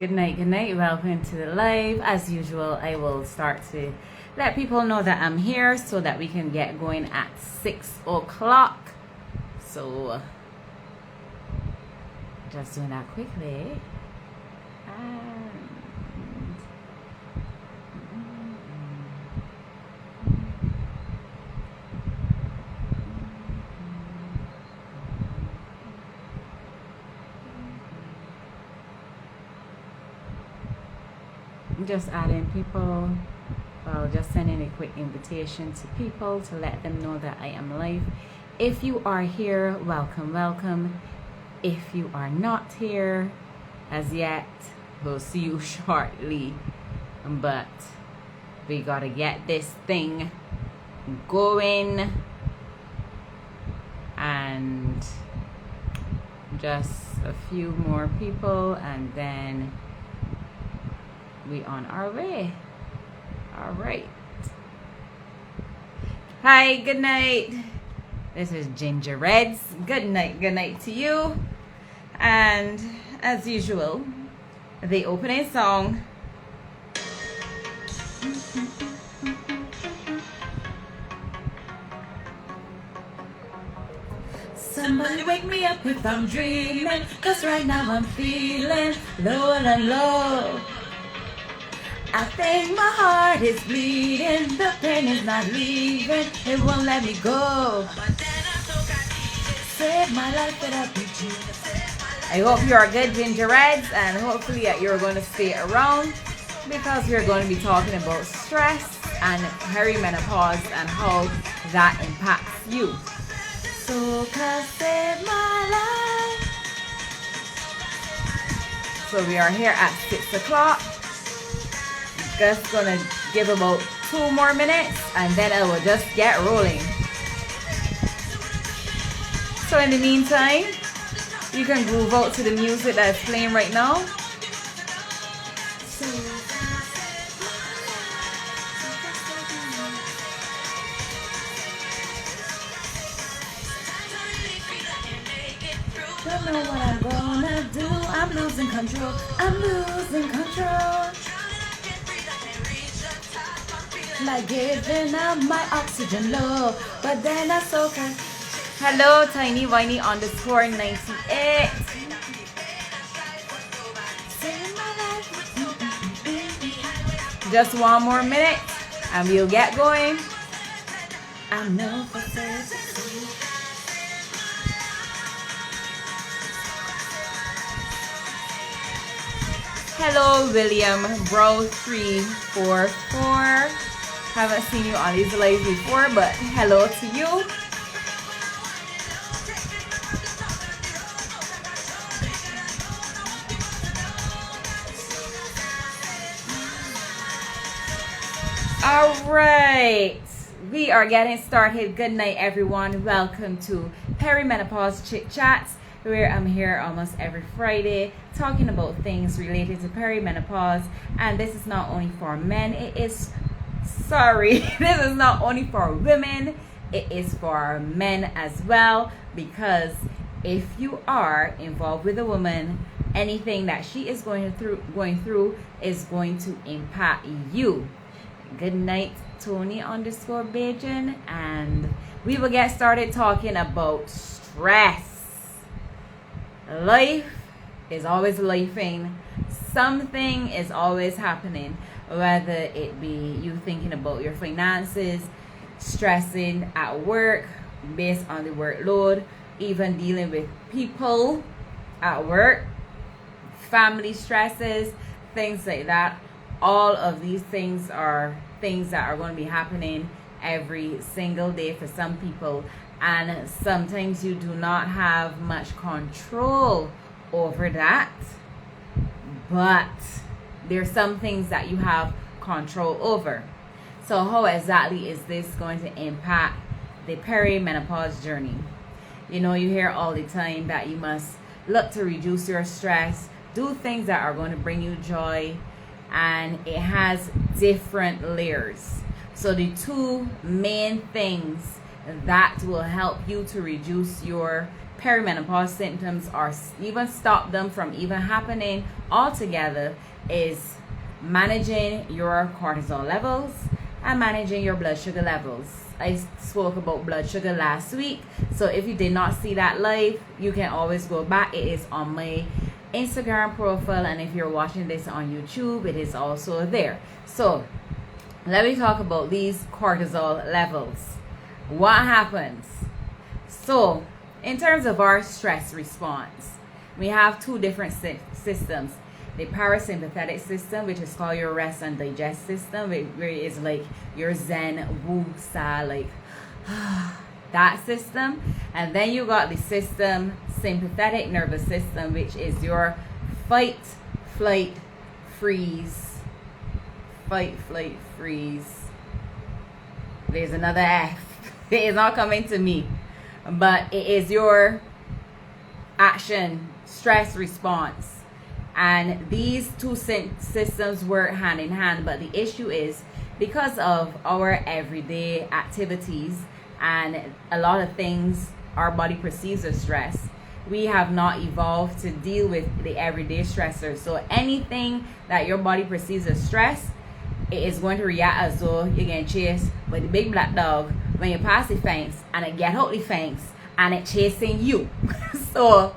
Good night, welcome to the live. As usual, I will start to let people know that I'm here so that we can get going at 6 o'clock. So, just doing that quickly. Just adding people, just sending a quick invitation to people to let them know that I am live. If you are here, welcome. If you are not here as yet, we'll see you shortly. But we gotta get this thing going, and just a few more people, and then we on our way. All right. Hi, good night. This is Ginger Reds. Good night to you. And as usual, the opening song. Somebody wake me up if I'm dreaming, 'cause right now I'm feeling low and low. I think my heart is bleeding, the pain is not leaving, it won't let me go. Save my life without you. I hope you are good, Ginger Reds, and hopefully that you're going to stay around, because we're going to be talking about stress and perimenopause and how that impacts you. So can save my life. So we are here at 6 o'clock. Just gonna give about 2 more minutes and then I will just get rolling. So in the meantime, you can groove out to the music that's playing right now. Don't know what I'm gonna do. I'm losing control. Like giving up my oxygen low, but then that's okay. Hello, TinyWiney_98. Just 1 more minute, and we'll get going. I know for certain. Hello, William Bro 344. Haven't seen you on these lives before, but hello to you. All right, we are getting started. Good night, everyone. Welcome to Perimenopause Chit Chats, where I'm here almost every Friday talking about things related to perimenopause. And this is not only for men, this is not only for women, it is for men as well, because if you are involved with a woman, anything that she is going through is going to impact you. Good night, Tony_Bajan, and we will get started talking about stress. Life is always lifing. Something is always happening, whether it be you thinking about your finances, stressing at work based on the workload, even dealing with people at work, family stresses, things like that. All of these things are things that are going to be happening every single day for some people, and sometimes you do not have much control over that, but there's some things that you have control over. So how exactly is this going to impact the perimenopause journey? You know, you hear all the time that you must look to reduce your stress, do things that are going to bring you joy, and it has different layers. So the 2 main things that will help you to reduce your perimenopause symptoms or even stop them from even happening altogether is managing your cortisol levels and managing your blood sugar levels. I spoke about blood sugar last week, so if you did not see that live, you can always go back. It is on my Instagram profile, and if you're watching this on YouTube, it is also there. So let me talk about these cortisol levels. What happens? So in terms of our stress response, we have two different systems. The parasympathetic system, which is called your rest and digest system, where it is like your zen, woo-sa, like that system. And then you got the system, sympathetic nervous system, which is your fight, flight, freeze. Fight, flight, freeze. There's another F. It is not coming to me. But it is your action, stress response. And these two systems work hand in hand. But the issue is, because of our everyday activities and a lot of things our body perceives as stress, we have not evolved to deal with the everyday stressors. So anything that your body perceives as stress, it is going to react as though you're getting chased by the big black dog when you pass the fence, and it get out the fence and it chasing you. So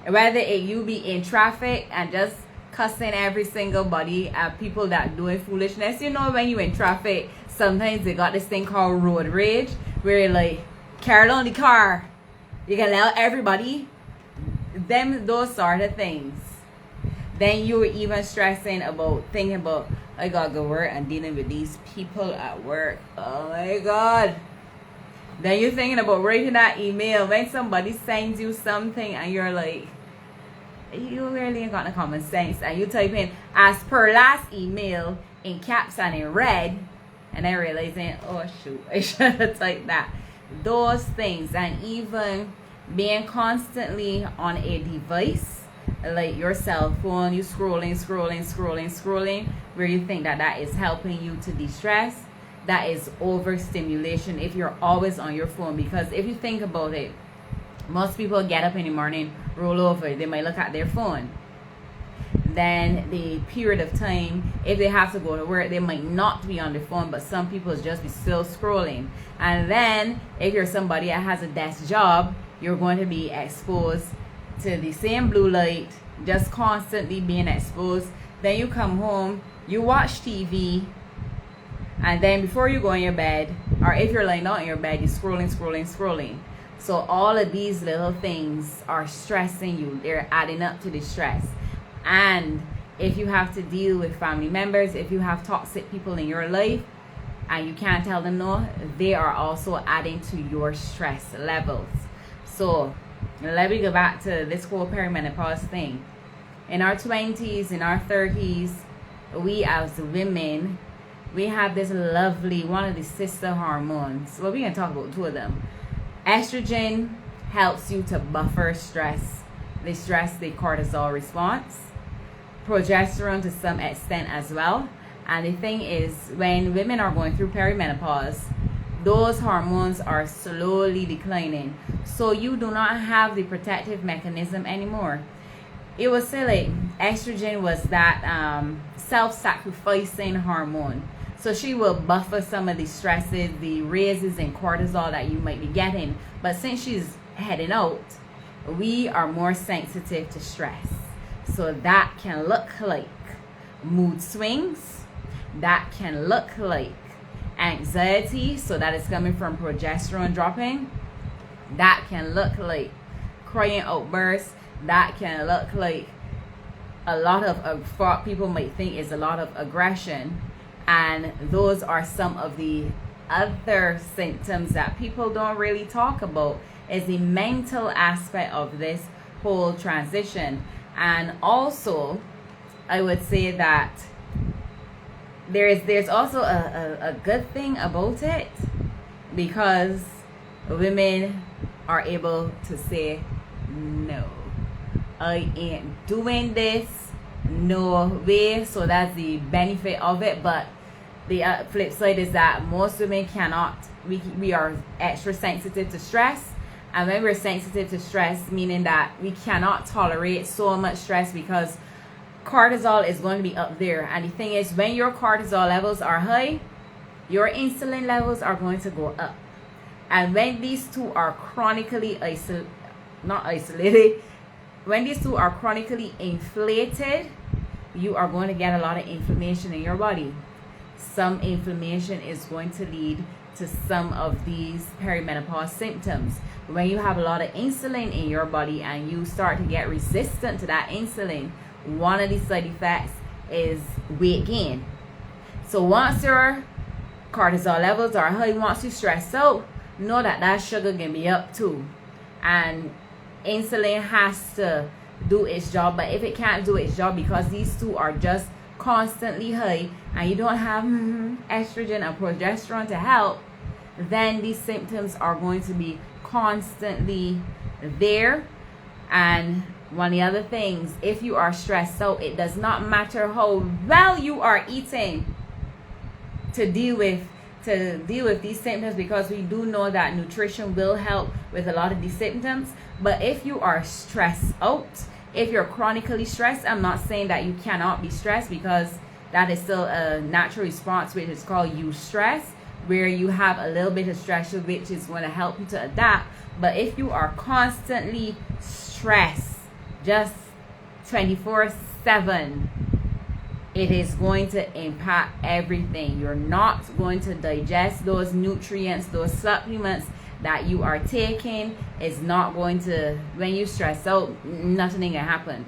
whether you be in traffic and just cussing every single body at people that doing foolishness, you know, when you in traffic, sometimes they got this thing called road rage, where you like carry on the car, you can let everybody, those sort of things. Then you're even stressing about thinking about, I gotta go work and dealing with these people at work. Oh my God. Then you're thinking about writing that email when somebody sends you something and you're like, you really ain't got no common sense. And you type in, as per last email, in caps and in red, and then realizing, oh shoot, I should have typed that. Those things, and even being constantly on a device, like your cell phone, you scrolling, where you think that is helping you to de-stress, that is overstimulation if you're always on your phone. Because if you think about it, most people get up in the morning, roll over, they might look at their phone. Then the period of time, if they have to go to work, they might not be on the phone, but some people just be still scrolling. And then if you're somebody that has a desk job, you're going to be exposed to the same blue light, just constantly being exposed. Then you come home, you watch TV, and then before you go in your bed, or if you're lying down in your bed, you're scrolling. So all of these little things are stressing you. They're adding up to the stress. And if you have to deal with family members, if you have toxic people in your life and you can't tell them no, they are also adding to your stress levels. So let me go back to this whole perimenopause thing. In our 20s, in our 30s, we as women, we have this lovely, one of the sister hormones. Well, we can talk about two of them. Estrogen helps you to buffer stress. The cortisol response. Progesterone to some extent as well. And the thing is, when women are going through perimenopause, those hormones are slowly declining. So you do not have the protective mechanism anymore. It was say like estrogen was that self-sacrificing hormone. So she will buffer some of the stresses, the raises in cortisol that you might be getting. But since she's heading out, we are more sensitive to stress. So that can look like mood swings. That can look like anxiety. So that is coming from progesterone dropping. That can look like crying outbursts. That can look like a lot of what people might think is a lot of aggression. And those are some of the other symptoms that people don't really talk about, is the mental aspect of this whole transition. And also, I would say that there's also a good thing about it, because women are able to say, no, I ain't doing this, no way. So that's the benefit of it. But the flip side is that most women cannot, we are extra sensitive to stress, And when we're sensitive to stress, meaning that we cannot tolerate so much stress because cortisol is going to be up there. And the thing is, when your cortisol levels are high, your insulin levels are going to go up. And when these two are chronically when these two are chronically inflated, you are going to get a lot of inflammation in your body. Some inflammation is going to lead to some of these perimenopause symptoms. When you have a lot of insulin in your body and you start to get resistant to that insulin, one of the side effects is weight gain. So once your cortisol levels are high, once you stress out, know that that sugar can be up too. And insulin has to do its job, but if it can't do its job because these two are just constantly high and you don't have estrogen and progesterone to help, then these symptoms are going to be constantly there. And one of the other things, if you are stressed out, it does not matter how well you are eating to deal with these symptoms, because we do know that nutrition will help with a lot of these symptoms. But if you are stressed out, if you're chronically stressed, I'm not saying that you cannot be stressed, because that is still a natural response, which is called eustress, where you have a little bit of stress, which is going to help you to adapt. But if you are constantly stressed, just 24/7, it is going to impact everything. You're not going to digest those nutrients, those supplements that you are taking. Is not going to, when you stress out, nothing can happen.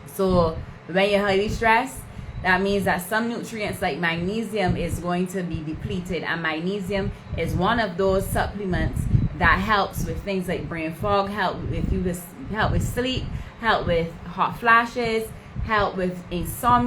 So when you're highly stressed, that means that some nutrients like magnesium is going to be depleted. And magnesium is one of those supplements that helps with things like brain fog, help with sleep, help with hot flashes, help with insomnia.